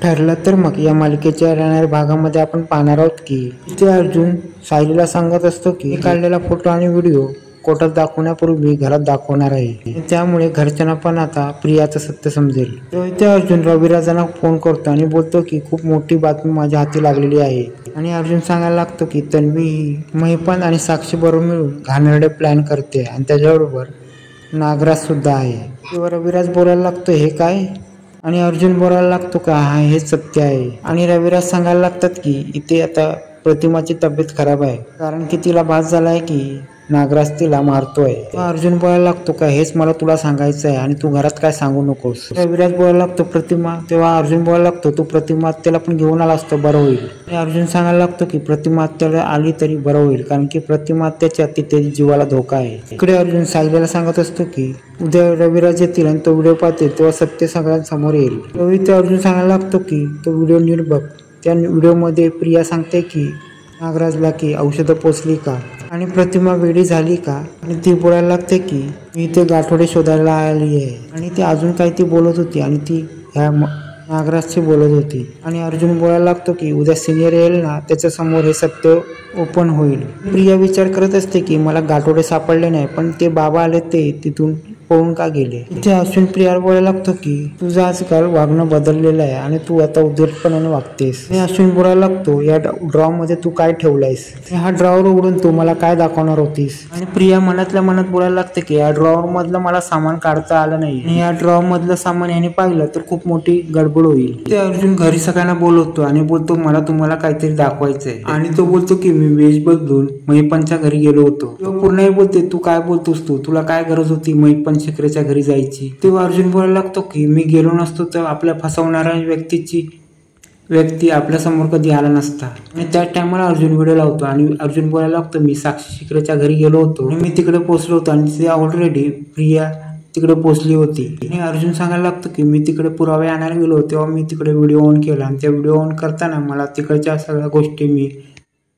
ठरलं तर मग या मालिकेच्या येणाऱ्या भागामध्ये आपण पाहणार आहोत की इथे अर्जुन सायलीला सांगत असतो की काढलेला फोटो आणि व्हिडिओ कोर्टात दाखवण्यापूर्वी घरात दाखवणार आहे. त्यामुळे घरच्यांना पण आता प्रियाचं सत्य समजेल. तो इथे अर्जुन रविराजांना फोन करतो आणि बोलतो की खूप मोठी बातमी माझ्या हाती लागलेली आहे. आणि अर्जुन सांगायला लागतो की तन्वी ही महिपाल आणि साक्षी बरोबर मिळून घाणेरडे प्लॅन करते आणि त्याच्याबरोबर नागराज सुद्धा आहे. तेव्हा रविराज बोलायला लागतो हे काय, आणि अर्जुन बोलायला लागतो का हा हेच सत्य आहे. आणि रविराज सांगायला लागतात की इथे आता प्रतिमाची तब्येत खराब आहे कारण की तिला भास झाला आहे की नागराज तिला मारतोय. अर्जुन बोलायला लागतो का हेच मला तुला सांगायचं आहे आणि तू घरात काय सांगू नकोस. रविराज बोलायला लागतो प्रतिमा. तेव्हा अर्जुन बोलायला लागतो तू प्रतिमा आत्याला पण घेऊन आला असतं बरं होईल. आणि अर्जुन सांगायला लागतो की प्रतिमा आत्याला आली तरी बरं होईल कारण की प्रतिमा आत्याच्या तिथे जीवाला धोका आहे. इकडे अर्जुन सायलीला सांगत असतो की उद्या रविराज येतील आणि तो व्हिडिओ पाहतील तेव्हा सत्य सगळ्यांसमोर येईल. तेव्हा अर्जुन सांगायला लागतो की तो व्हिडिओ नीट बघ. त्या व्हिडिओमध्ये प्रिया सांगते की नागराजला की औषधं पोचली का आणि प्रतिमा वेडी झाली का. आणि ती बोलायला लागते की मी इथे गाठोडे शोधायला आली आहे. आणि ती अजून काही ती बोलत होती आणि ती ह्या नागराजची बोलत होती. आणि अर्जुन बोलायला लागतो की उद्या सिनियर येईल ना त्याच्या समोर हे सत्य ओपन होईल. प्रिया विचार करत असते की मला गाठोडे सापडले नाही पण ते बाबा आले ते तिथून पळून का गेले. इथे अश्विन प्रियाला बोलायला लागतो की तुझं आजकाल वागणं बदललेलं आहे आणि तू आता उद्धटपणाने वागतेस. अश्विन बोलायला लागतो या ड्रॉ मध्ये तू काय ठेवलायस, हा ड्रॉवर उघडून तू मला काय दाखवणार होतीस. आणि प्रिया मनातल्या मनात बोलायला लागते की या ड्रॉवर मधलं मला सामान काढता आलं नाही आणि या ड्रॉवर मधलं सामान याने पाहिलं तर खूप मोठी गडबड होईल. ते अर्जुन घरी सगळ्यांना बोलवतो आणि बोलतो मला तुम्हाला काहीतरी दाखवायचंय. आणि तो बोलतो की मी वेश बदलून महिपांच्या घरी गेलो होतो. तो पूर्ण बोलते तू काय बोलतोस, तुला काय गरज होती महिपान शिकरेच्या घरी जायची. तेव्हा अर्जुन बोलायला लागतो की मी गेलो नसतो तर आपल्या फसवणाऱ्या व्यक्ती आपल्या समोर कधी आला नसता. आणि त्या टायमाला अर्जुन व्हिडिओ लावतो आणि अर्जुन बोलायला लागतो मी साक्षी शिकरेच्या घरी गेलो होतो आणि मी तिकडे पोहोचलो होतो आणि ते ऑलरेडी प्रिया तिकडे पोहोचली होती. आणि अर्जुन सांगायला लागतो की मी तिकडे पुरावे आणायला गेलो तेव्हा मी तिकडे व्हिडिओ ऑन केला आणि त्या व्हिडिओ ऑन करताना मला तिकडच्या सगळ्या गोष्टी मी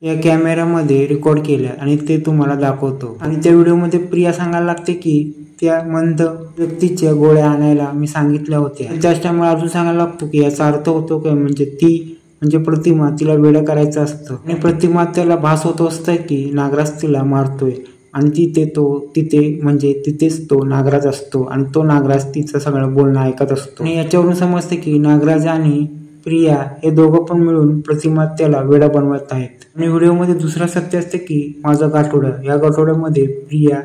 या कॅमेरामध्ये रेकॉर्ड केल्या आणि ते तुम्हाला दाखवतो. आणि त्या व्हिडिओमध्ये प्रिया सांगायला लागते की त्या मंद व्यक्तीच्या गोळ्या आणायला मी सांगितल्या होत्या. त्याच टायमाला अर्जुन सांगायला लागतो की याचा अर्थ होतो काय म्हणजे प्रतिमा तिला वेडं करायचं असतं आणि प्रतिमा त्याला भास होत असतं की नागराज तिला मारतोय आणि तिथेच तो नागराज असतो आणि तो नागराज तिचं सगळं बोलणं ऐकत असतो. आणि याच्यावरून समजते की नागराज आणि प्रिया हे दोघं पण मिळून प्रतिमा त्याला वेडा बनवत आहेत. आणि व्हिडिओमध्ये दुसरा सत्य असते की माझं गाठोडं. या गाठोड्यामध्ये प्रिया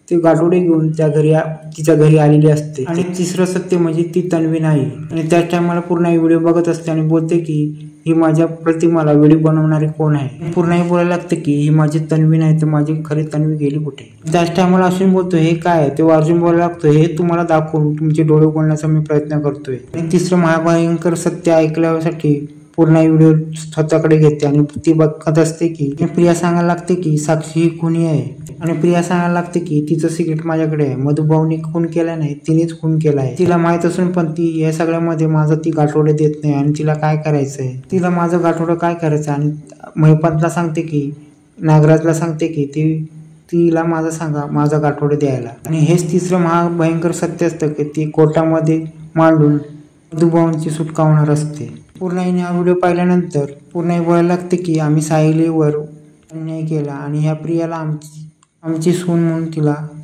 ते गाठोडे घेऊन तिच्या घरी आलेली असते. आणि तिसरं सत्य म्हणजे ती तन्वी नाही. आणि त्याच टायमाला पूर्ण व्हिडिओ बघत असते आणि बोलते की ही माझ्या प्रतिमाला वेडी बनवणारी कोण आहे. पूर्ण बोलायला लागते की ही माझी तन्वी नाही तर माझी खरी तन्वी गेली कुठे. त्याच टायमाला अश्विन बोलतो हे काय, तेव्हा अर्जुन बोलायला लागतो हे तुम्हाला दाखवून तुमचे डोळे बोलण्याचा मी प्रयत्न करतोय. आणि तिसरं महाभयंकर सत्य ऐकल्यासाठी पूर्ण व्हिडिओ स्वतःकडे घेते आणि ती बघत असते की प्रिया सांगायला लागते की साक्षी ही खुनी आहे. आणि प्रिया सांगायला लागते की तिचं सिक्रेट माझ्याकडे आहे. मधुभाऊनी खून केला नाही, तिनेच खून केला आहे. तिला माहित असून पण ती या सगळ्यामध्ये माझं ती गाठोडे देत नाही आणि तिला काय करायचंय, तिला माझं गाठोडं काय करायचं. आणि महिपालला सांगते की नागराजला सांगते की तिला माझं सांगा माझं गाठोडे द्यायला. आणि हेच तिसरं महाभयंकर सत्य असतं की ती कोर्टामध्ये मांडून मधुभाऊंची सुटका होणार असते. पूर्णाईने हा व्हिडिओ पाहिल्यानंतर पूर्णाई बोलायला लागते की आम्ही सायलीवर अन्याय केला आणि ह्या प्रियाला आमची सून म्हणून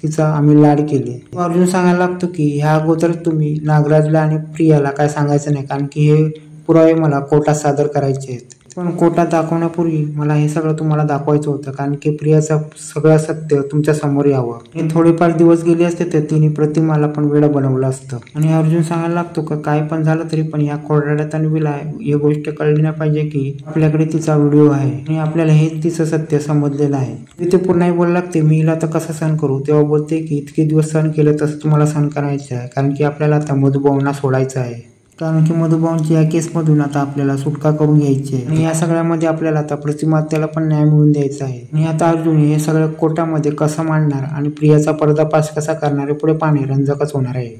तिचा आम्ही लाड केले. अर्जुन सांगायला लागतो की ह्या अगोदर तुम्ही नागराजला आणि प्रियाला काय सांगायचं नाही कारण की हे पुरावे मला कोर्टात सादर करायचे आहेत. पण कोर्टात दाखवण्यापूर्वी मला हे सगळं तुम्हाला दाखवायचं होतं कारण की प्रियाचं सगळं सत्य तुमच्या समोर यावं. हे थोडेफार दिवस गेले असते तर तिने प्रतिमाला पण वेडं बनवलं असतं. आणि अर्जुन सांगायला लागतो का काय पण झालं तरी पण या कोर्टात तन्वीला ही गोष्ट कळली नाही पाहिजे की आपल्याकडे तिचा व्हिडिओ आहे आणि आपल्याला हे तिचं सत्य समजलेलं आहे. तिथे पुन्हा बोलायला लागते मी हिला आता कसं सहन करू. तेव्हा बोलते की इतके दिवस सहन केलं तसं तुम्हाला सहन करायचं आहे कारण की आपल्याला आता मधुभाऊंना सोडायचं आहे. कारण की मधुभाऊंची या केसमधून आता आपल्याला सुटका करून घ्यायची आहे आणि या सगळ्यामध्ये आपल्याला आता प्रतिमा त्याला पण न्याय मिळवून द्यायचा आहे. आणि आता अर्जुन हे सगळं कोर्टामध्ये कसं मांडणार आणि प्रियाचा पर्दाफाश कसा करणार पुढे पाहणे रंजकच होणार आहे.